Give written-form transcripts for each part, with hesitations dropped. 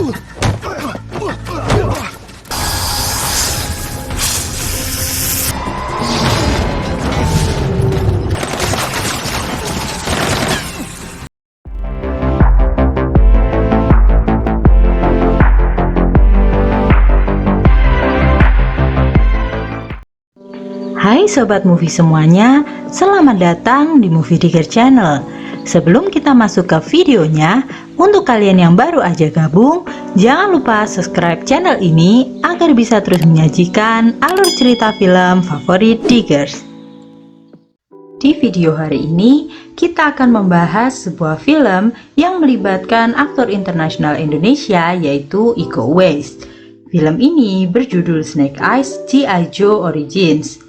Hai Sobat Movie semuanya, selamat datang di Movie Digger Channel. Sebelum kita masuk ke videonya, untuk kalian yang baru aja gabung, jangan lupa subscribe channel ini agar bisa terus menyajikan alur cerita film favorit Diggers. Di video hari ini, kita akan membahas sebuah film yang melibatkan aktor internasional Indonesia yaitu Iko Uwais. Film ini berjudul Snake Eyes G.I. Joe Origins.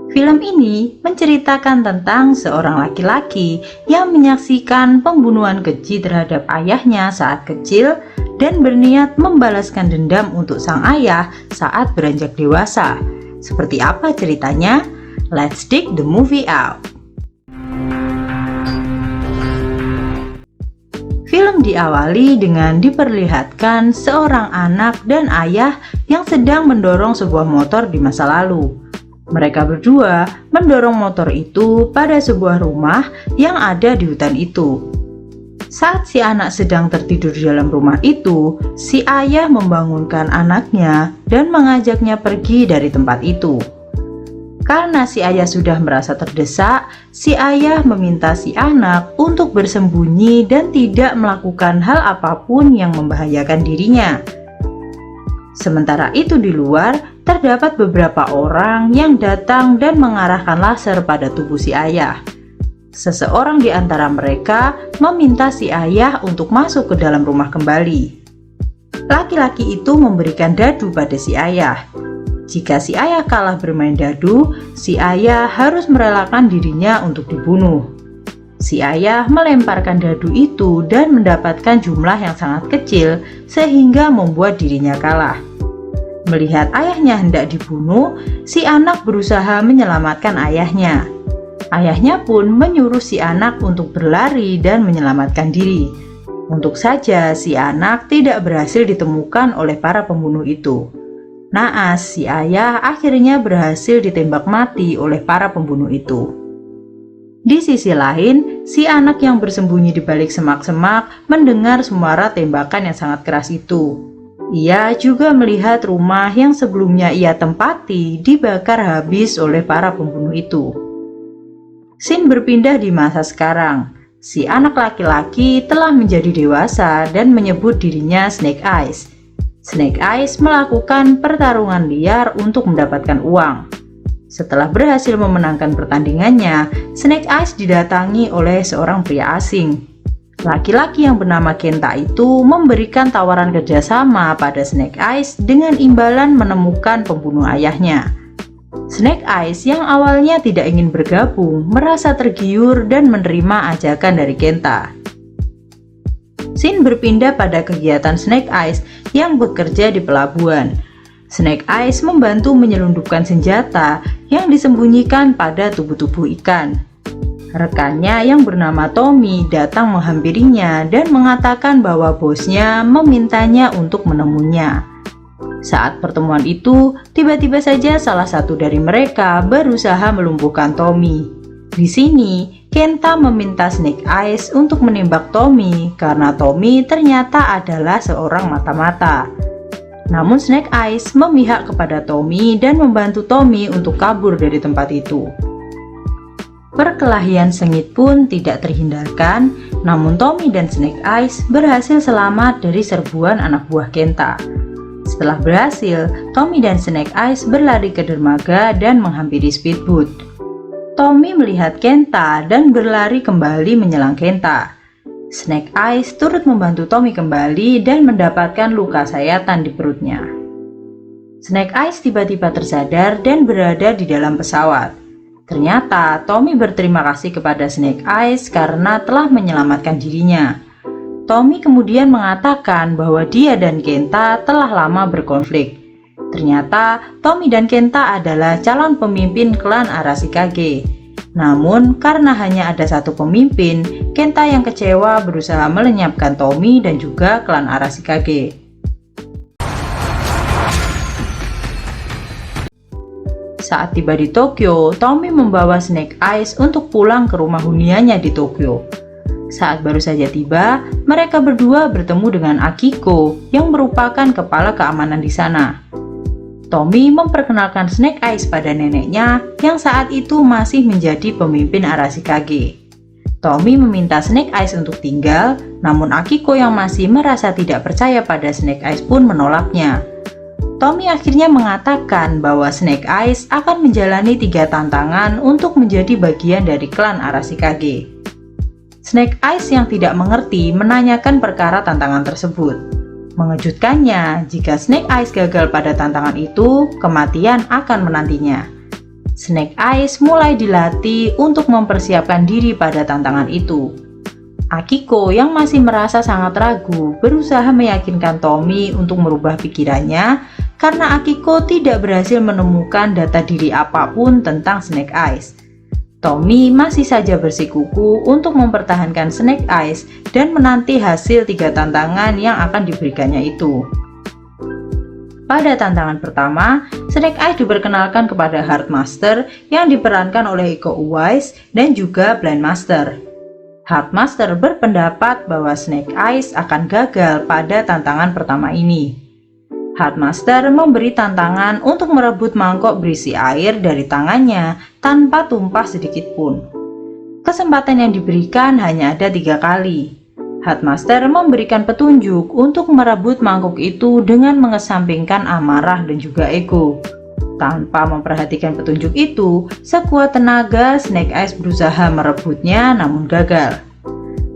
Film ini menceritakan tentang seorang laki-laki yang menyaksikan pembunuhan keji terhadap ayahnya saat kecil dan berniat membalaskan dendam untuk sang ayah saat beranjak dewasa. Seperti apa ceritanya? Let's dig the movie out. Film diawali dengan diperlihatkan seorang anak dan ayah yang sedang mendorong sebuah motor di masa lalu. Mereka berdua mendorong motor itu pada sebuah rumah yang ada di hutan itu. Saat si anak sedang tertidur di dalam rumah itu, si ayah membangunkan anaknya dan mengajaknya pergi dari tempat itu. Karena si ayah sudah merasa terdesak, si ayah meminta si anak untuk bersembunyi dan tidak melakukan hal apapun yang membahayakan dirinya. Sementara itu di luar, terdapat beberapa orang yang datang dan mengarahkan laser pada tubuh si ayah. Seseorang di antara mereka meminta si ayah untuk masuk ke dalam rumah kembali. Laki-laki itu memberikan dadu pada si ayah. Jika si ayah kalah bermain dadu, si ayah harus merelakan dirinya untuk dibunuh. Si ayah melemparkan dadu itu dan mendapatkan jumlah yang sangat kecil sehingga membuat dirinya kalah. Melihat ayahnya hendak dibunuh, si anak berusaha menyelamatkan ayahnya. Ayahnya pun menyuruh si anak untuk berlari dan menyelamatkan diri. Untung saja si anak tidak berhasil ditemukan oleh para pembunuh itu. Naas, si ayah akhirnya berhasil ditembak mati oleh para pembunuh itu. Di sisi lain, si anak yang bersembunyi di balik semak-semak mendengar suara tembakan yang sangat keras itu. Ia juga melihat rumah yang sebelumnya ia tempati dibakar habis oleh para pembunuh itu. Scene berpindah di masa sekarang. Si anak laki-laki telah menjadi dewasa dan menyebut dirinya Snake Eyes. Snake Eyes melakukan pertarungan liar untuk mendapatkan uang. Setelah berhasil memenangkan pertandingannya, Snake Eyes didatangi oleh seorang pria asing. Laki-laki yang bernama Kenta itu memberikan tawaran kerjasama pada Snake Eyes dengan imbalan menemukan pembunuh ayahnya. Snake Eyes yang awalnya tidak ingin bergabung merasa tergiur dan menerima ajakan dari Kenta. Scene berpindah pada kegiatan Snake Eyes yang bekerja di pelabuhan. Snake Eyes membantu menyelundupkan senjata yang disembunyikan pada tubuh-tubuh ikan. Rekannya yang bernama Tommy datang menghampirinya dan mengatakan bahwa bosnya memintanya untuk menemuinya. Saat pertemuan itu, tiba-tiba saja salah satu dari mereka berusaha melumpuhkan Tommy. Di sini, Kenta meminta Snake Eyes untuk menembak Tommy karena Tommy ternyata adalah seorang mata-mata. Namun Snake Eyes memihak kepada Tommy dan membantu Tommy untuk kabur dari tempat itu. Perkelahian sengit pun tidak terhindarkan, namun Tommy dan Snake Eyes berhasil selamat dari serbuan anak buah Kenta. Setelah berhasil, Tommy dan Snake Eyes berlari ke dermaga dan menghampiri speedboat. Tommy melihat Kenta dan berlari kembali menyelang Kenta. Snake Eyes turut membantu Tommy kembali dan mendapatkan luka sayatan di perutnya. Snake Eyes tiba-tiba tersadar dan berada di dalam pesawat. Ternyata Tommy berterima kasih kepada Snake Eyes karena telah menyelamatkan dirinya. Tommy kemudian mengatakan bahwa dia dan Kenta telah lama berkonflik. Ternyata Tommy dan Kenta adalah calon pemimpin klan Arashikage. Namun karena hanya ada satu pemimpin, Kenta yang kecewa berusaha melenyapkan Tommy dan juga klan Arashikage. Saat tiba di Tokyo, Tommy membawa Snake Eyes untuk pulang ke rumah huniannya di Tokyo. Saat baru saja tiba, mereka berdua bertemu dengan Akiko yang merupakan kepala keamanan di sana. Tommy memperkenalkan Snake Eyes pada neneknya yang saat itu masih menjadi pemimpin Arashikage. Tommy meminta Snake Eyes untuk tinggal, namun Akiko yang masih merasa tidak percaya pada Snake Eyes pun menolaknya. Tommy akhirnya mengatakan bahwa Snake Eyes akan menjalani 3 tantangan untuk menjadi bagian dari klan Arashikage. Snake Eyes yang tidak mengerti menanyakan perkara tantangan tersebut. Mengejutkannya, jika Snake Eyes gagal pada tantangan itu, kematian akan menantinya. Snake Eyes mulai dilatih untuk mempersiapkan diri pada tantangan itu. Akiko yang masih merasa sangat ragu berusaha meyakinkan Tommy untuk merubah pikirannya karena Akiko tidak berhasil menemukan data diri apapun tentang Snake Eyes. Tommy masih saja bersikukuh untuk mempertahankan Snake Eyes dan menanti hasil 3 tantangan yang akan diberikannya itu. Pada tantangan pertama, Snake Eyes diperkenalkan kepada Heartmaster yang diperankan oleh Iko Uwais dan juga Blind Master. Heartmaster berpendapat bahwa Snake Eyes akan gagal pada tantangan pertama ini. Heartmaster memberi tantangan untuk merebut mangkok berisi air dari tangannya tanpa tumpah sedikit pun. Kesempatan yang diberikan hanya ada 3 kali. Heartmaster memberikan petunjuk untuk merebut mangkuk itu dengan mengesampingkan amarah dan juga ego. Tanpa memperhatikan petunjuk itu, sekuat tenaga Snake Eyes berusaha merebutnya namun gagal.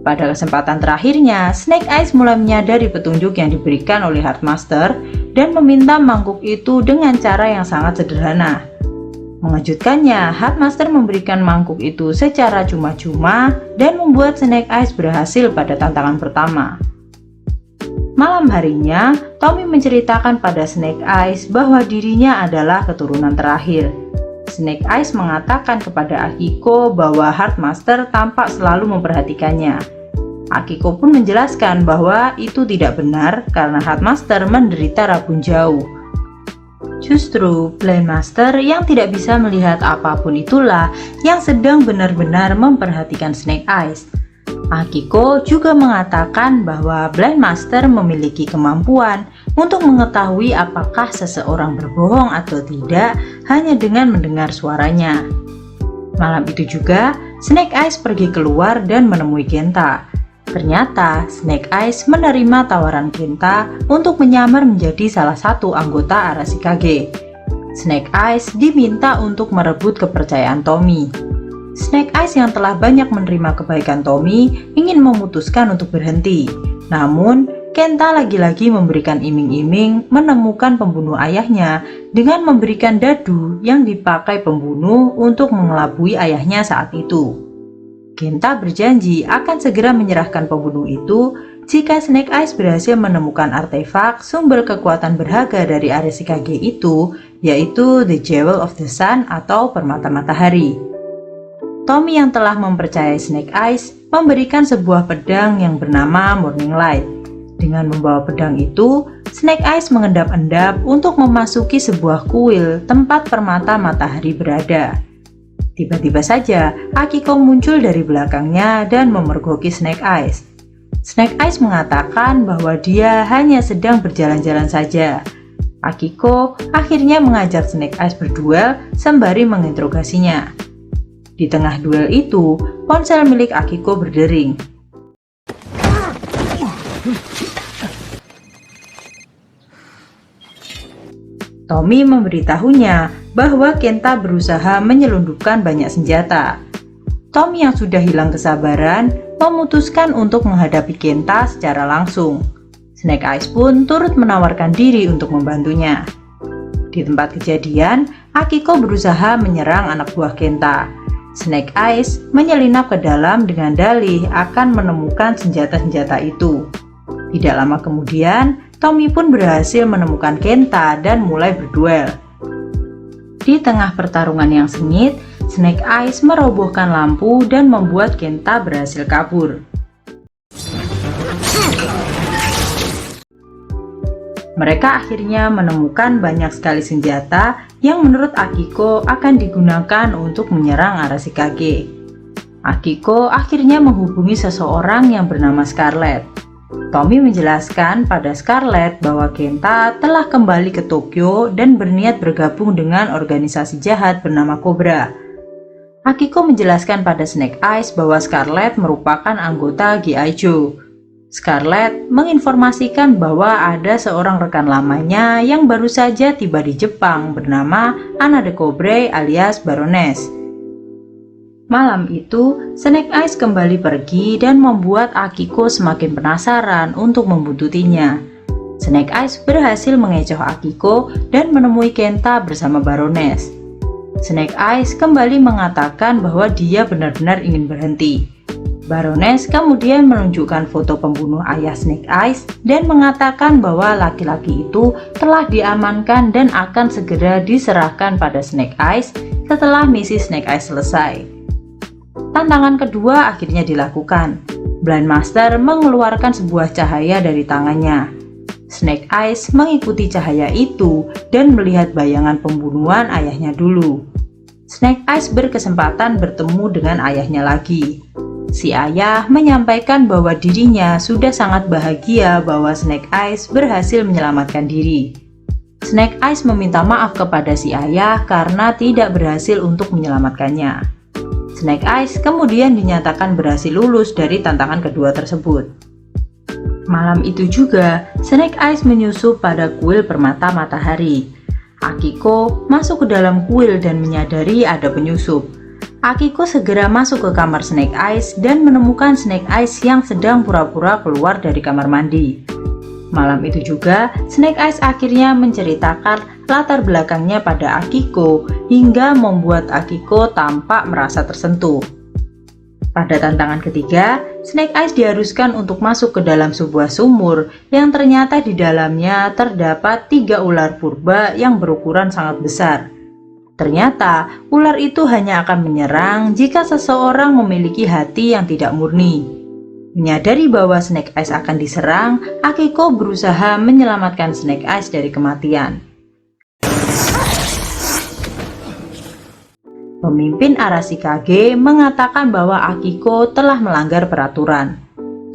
Pada kesempatan terakhirnya, Snake Eyes mulai menyadari petunjuk yang diberikan oleh Heartmaster dan meminta mangkuk itu dengan cara yang sangat sederhana. Mengejutkannya, Heartmaster memberikan mangkuk itu secara cuma-cuma dan membuat Snake Eyes berhasil pada tantangan pertama. Malam harinya, Tommy menceritakan pada Snake Eyes bahwa dirinya adalah keturunan terakhir. Snake Eyes mengatakan kepada Akiko bahwa Heartmaster tampak selalu memperhatikannya. Akiko pun menjelaskan bahwa itu tidak benar karena Heartmaster menderita rabun jauh. Justru Blind Master yang tidak bisa melihat apapun itulah yang sedang benar-benar memperhatikan Snake Eyes. Akiko juga mengatakan bahwa Blind Master memiliki kemampuan untuk mengetahui apakah seseorang berbohong atau tidak hanya dengan mendengar suaranya. Malam itu juga, Snake Eyes pergi keluar dan menemui Genta. Ternyata, Snake Eyes menerima tawaran Genta untuk menyamar menjadi salah satu anggota Arashikage. Snake Eyes diminta untuk merebut kepercayaan Tommy. Snake Eyes yang telah banyak menerima kebaikan Tommy ingin memutuskan untuk berhenti. Namun, Genta lagi-lagi memberikan iming-iming menemukan pembunuh ayahnya dengan memberikan dadu yang dipakai pembunuh untuk mengelabui ayahnya saat itu. Genta berjanji akan segera menyerahkan pembunuh itu jika Snake Eyes berhasil menemukan artefak sumber kekuatan berharga dari Arashikage itu, yaitu The Jewel of the Sun atau permata matahari. Tommy yang telah mempercayai Snake Eyes memberikan sebuah pedang yang bernama Morning Light. Dengan membawa pedang itu, Snake Eyes mengendap-endap untuk memasuki sebuah kuil tempat permata matahari berada. Tiba-tiba saja, Akiko muncul dari belakangnya dan memergoki Snake Eyes. Snake Eyes mengatakan bahwa dia hanya sedang berjalan-jalan saja. Akiko akhirnya mengajak Snake Eyes berduel sembari menginterogasinya. Di tengah duel itu, ponsel milik Akiko berdering. Tommy memberitahunya bahwa Genta berusaha menyelundupkan banyak senjata. Tommy yang sudah hilang kesabaran memutuskan untuk menghadapi Genta secara langsung. Snake Eyes pun turut menawarkan diri untuk membantunya. Di tempat kejadian, Akiko berusaha menyerang anak buah Genta. Snake Eyes menyelinap ke dalam dengan dalih akan menemukan senjata-senjata itu. Tidak lama kemudian, Tommy pun berhasil menemukan Genta dan mulai berduel. Di tengah pertarungan yang sengit, Snake Eyes merobohkan lampu dan membuat Genta berhasil kabur. Mereka akhirnya menemukan banyak sekali senjata yang menurut Akiko akan digunakan untuk menyerang Arashikage. Akiko akhirnya menghubungi seseorang yang bernama Scarlet. Tommy menjelaskan pada Scarlet bahwa Kenta telah kembali ke Tokyo dan berniat bergabung dengan organisasi jahat bernama Cobra. Akiko menjelaskan pada Snake Eyes bahwa Scarlet merupakan anggota G.I. Joe. Scarlet menginformasikan bahwa ada seorang rekan lamanya yang baru saja tiba di Jepang bernama Anna de Cobre alias Baroness. Malam itu, Snake Eyes kembali pergi dan membuat Akiko semakin penasaran untuk membuntutinya. Snake Eyes berhasil mengecoh Akiko dan menemui Kenta bersama Baroness. Snake Eyes kembali mengatakan bahwa dia benar-benar ingin berhenti. Baroness kemudian menunjukkan foto pembunuh ayah Snake Eyes dan mengatakan bahwa laki-laki itu telah diamankan dan akan segera diserahkan pada Snake Eyes setelah misi Snake Eyes selesai. Tantangan kedua akhirnya dilakukan. Blind Master mengeluarkan sebuah cahaya dari tangannya. Snake Eyes mengikuti cahaya itu dan melihat bayangan pembunuhan ayahnya dulu. Snake Eyes berkesempatan bertemu dengan ayahnya lagi. Si ayah menyampaikan bahwa dirinya sudah sangat bahagia bahwa Snake Eyes berhasil menyelamatkan diri. Snake Eyes meminta maaf kepada si ayah karena tidak berhasil untuk menyelamatkannya. Snake Eyes kemudian dinyatakan berhasil lulus dari tantangan kedua tersebut. Malam itu juga, Snake Eyes menyusup pada kuil permata matahari. Akiko masuk ke dalam kuil dan menyadari ada penyusup. Akiko segera masuk ke kamar Snake Eyes dan menemukan Snake Eyes yang sedang pura-pura keluar dari kamar mandi. Malam itu juga, Snake Eyes akhirnya menceritakan latar belakangnya pada Akiko hingga membuat Akiko tampak merasa tersentuh. Pada tantangan ketiga, Snake Eyes diharuskan untuk masuk ke dalam sebuah sumur yang ternyata di dalamnya terdapat 3 ular purba yang berukuran sangat besar. Ternyata, ular itu hanya akan menyerang jika seseorang memiliki hati yang tidak murni. Menyadari bahwa Snake Eyes akan diserang, Akiko berusaha menyelamatkan Snake Eyes dari kematian. Pemimpin Arashikage mengatakan bahwa Akiko telah melanggar peraturan.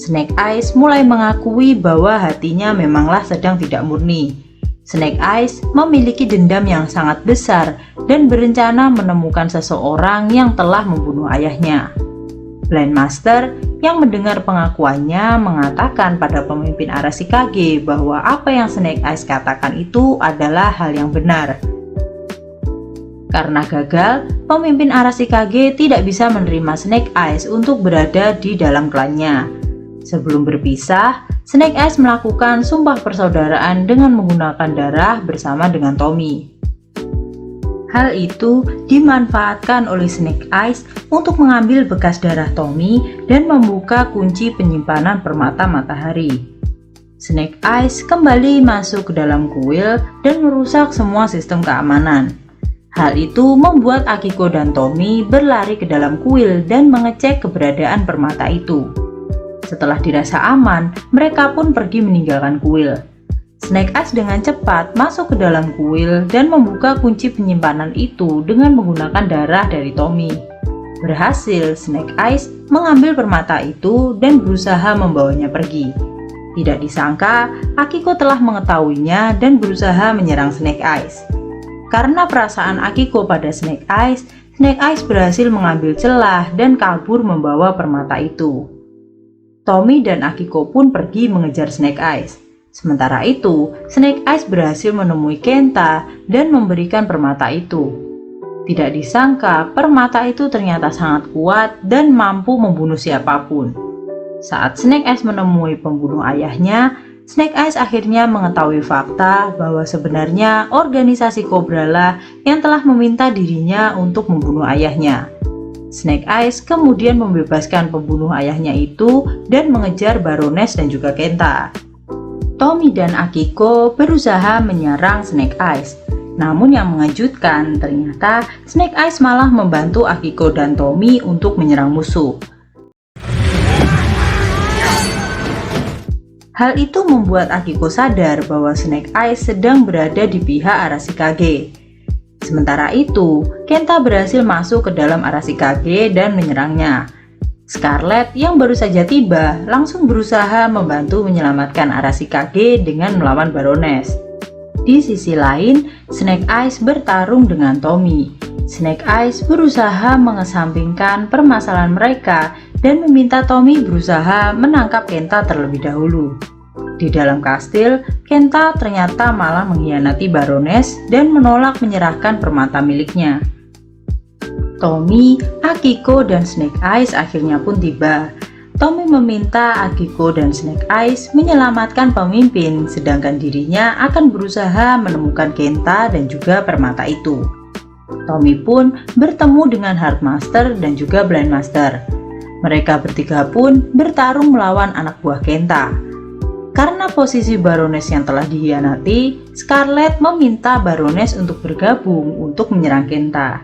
Snake Eyes mulai mengakui bahwa hatinya memanglah sedang tidak murni. Snake Eyes memiliki dendam yang sangat besar dan berencana menemukan seseorang yang telah membunuh ayahnya. Blind Master yang mendengar pengakuannya mengatakan pada pemimpin Arashikage bahwa apa yang Snake Eyes katakan itu adalah hal yang benar. Karena gagal, pemimpin Arashikage tidak bisa menerima Snake Eyes untuk berada di dalam klannya. Sebelum berpisah, Snake Eyes melakukan sumpah persaudaraan dengan menggunakan darah bersama dengan Tommy. Hal itu dimanfaatkan oleh Snake Eyes untuk mengambil bekas darah Tommy dan membuka kunci penyimpanan permata matahari. Snake Eyes kembali masuk ke dalam kuil dan merusak semua sistem keamanan. Hal itu membuat Akiko dan Tommy berlari ke dalam kuil dan mengecek keberadaan permata itu. Setelah dirasa aman, mereka pun pergi meninggalkan kuil. Snake Eyes dengan cepat masuk ke dalam kuil dan membuka kunci penyimpanan itu dengan menggunakan darah dari Tommy. Berhasil, Snake Eyes mengambil permata itu dan berusaha membawanya pergi. Tidak disangka, Akiko telah mengetahuinya dan berusaha menyerang Snake Eyes. Karena perasaan Akiko pada Snake Eyes berhasil mengambil celah dan kabur membawa permata itu. Tommy dan Akiko pun pergi mengejar Snake Eyes. Sementara itu, Snake Eyes berhasil menemui Kenta dan memberikan permata itu. Tidak disangka, permata itu ternyata sangat kuat dan mampu membunuh siapapun. Saat Snake Eyes menemui pembunuh ayahnya, Snake Eyes akhirnya mengetahui fakta bahwa sebenarnya organisasi Cobra lah yang telah meminta dirinya untuk membunuh ayahnya. Snake Eyes kemudian membebaskan pembunuh ayahnya itu dan mengejar Baroness dan juga Kenta. Tommy dan Akiko berusaha menyerang Snake Eyes. Namun yang mengejutkan, ternyata Snake Eyes malah membantu Akiko dan Tommy untuk menyerang musuh. Hal itu membuat Akiko sadar bahwa Snake Eyes sedang berada di pihak Arashikage. Sementara itu, Kenta berhasil masuk ke dalam Arashikage dan menyerangnya. Scarlet yang baru saja tiba langsung berusaha membantu menyelamatkan Arashikage dengan melawan Baroness. Di sisi lain, Snake Eyes bertarung dengan Tommy. Snake Eyes berusaha mengesampingkan permasalahan mereka dan meminta Tommy berusaha menangkap Kenta terlebih dahulu. Di dalam kastil, Kenta ternyata malah mengkhianati Baroness dan menolak menyerahkan permata miliknya. Tommy, Akiko, dan Snake Eyes akhirnya pun tiba. Tommy meminta Akiko dan Snake Eyes menyelamatkan pemimpin, sedangkan dirinya akan berusaha menemukan Kenta dan juga permata itu. Tommy pun bertemu dengan Heartmaster dan juga Blindmaster. Mereka bertiga pun bertarung melawan anak buah Kenta. Karena posisi Baroness yang telah dikhianati, Scarlet meminta Baroness untuk bergabung untuk menyerang Kenta.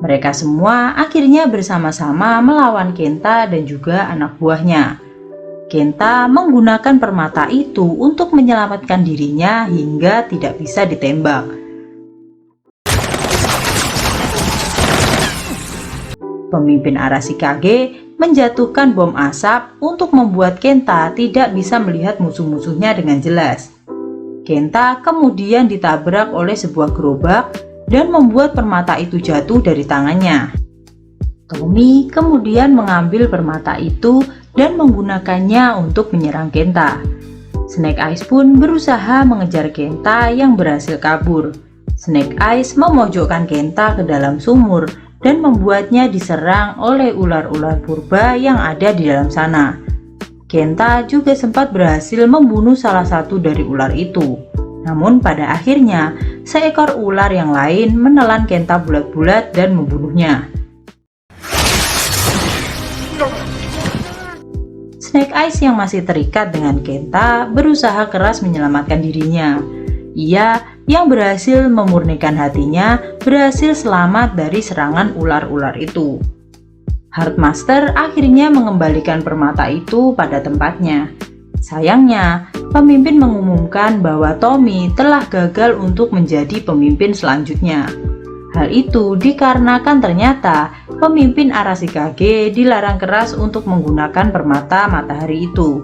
Mereka semua akhirnya bersama-sama melawan Kenta dan juga anak buahnya. Kenta menggunakan permata itu untuk menyelamatkan dirinya hingga tidak bisa ditembak. Pemimpin Arashikage menjatuhkan bom asap untuk membuat Kenta tidak bisa melihat musuh-musuhnya dengan jelas. Kenta kemudian ditabrak oleh sebuah gerobak dan membuat permata itu jatuh dari tangannya. Tommy kemudian mengambil permata itu dan menggunakannya untuk menyerang Kenta. Snake Eyes pun berusaha mengejar Kenta yang berhasil kabur. Snake Eyes memojokkan Kenta ke dalam sumur dan membuatnya diserang oleh ular-ular purba yang ada di dalam sana. Kenta juga sempat berhasil membunuh salah satu dari ular itu. Namun pada akhirnya, seekor ular yang lain menelan Kenta bulat-bulat dan membunuhnya. Snake Eyes yang masih terikat dengan Kenta berusaha keras menyelamatkan dirinya. Ia yang berhasil memurnikan hatinya berhasil selamat dari serangan ular-ular itu. Heartmaster akhirnya mengembalikan permata itu pada tempatnya. Sayangnya, pemimpin mengumumkan bahwa Tommy telah gagal untuk menjadi pemimpin selanjutnya. Hal itu dikarenakan ternyata pemimpin Arashikage dilarang keras untuk menggunakan permata matahari itu.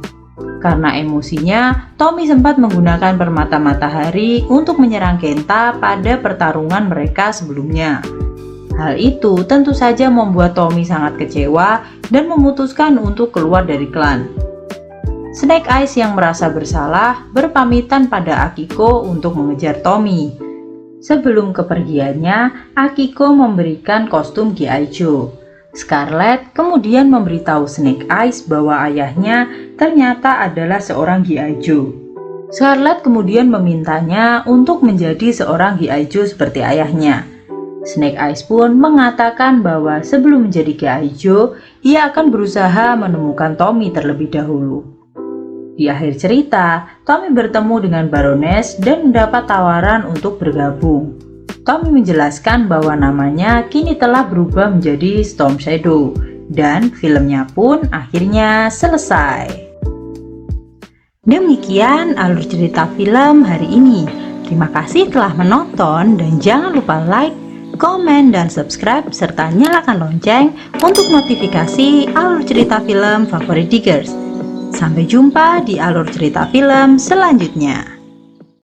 Karena emosinya, Tommy sempat menggunakan permata matahari untuk menyerang Kenta pada pertarungan mereka sebelumnya. Hal itu tentu saja membuat Tommy sangat kecewa dan memutuskan untuk keluar dari klan. Snake Eyes yang merasa bersalah berpamitan pada Akiko untuk mengejar Tommy. Sebelum kepergiannya, Akiko memberikan kostum G.I. Joe. Scarlet kemudian memberitahu Snake Eyes bahwa ayahnya ternyata adalah seorang G.I. Joe. Scarlet kemudian memintanya untuk menjadi seorang G.I. Joe seperti ayahnya. Snake Eyes pun mengatakan bahwa sebelum menjadi G.I. Joe, ia akan berusaha menemukan Tommy terlebih dahulu. Di akhir cerita, Tommy bertemu dengan Baroness dan mendapat tawaran untuk bergabung. Tommy menjelaskan bahwa namanya kini telah berubah menjadi Storm Shadow dan filmnya pun akhirnya selesai. Demikian alur cerita film hari ini. Terima kasih telah menonton dan jangan lupa like, komen, dan subscribe serta nyalakan lonceng untuk notifikasi alur cerita film favorit Diggers. Sampai jumpa di alur cerita film selanjutnya.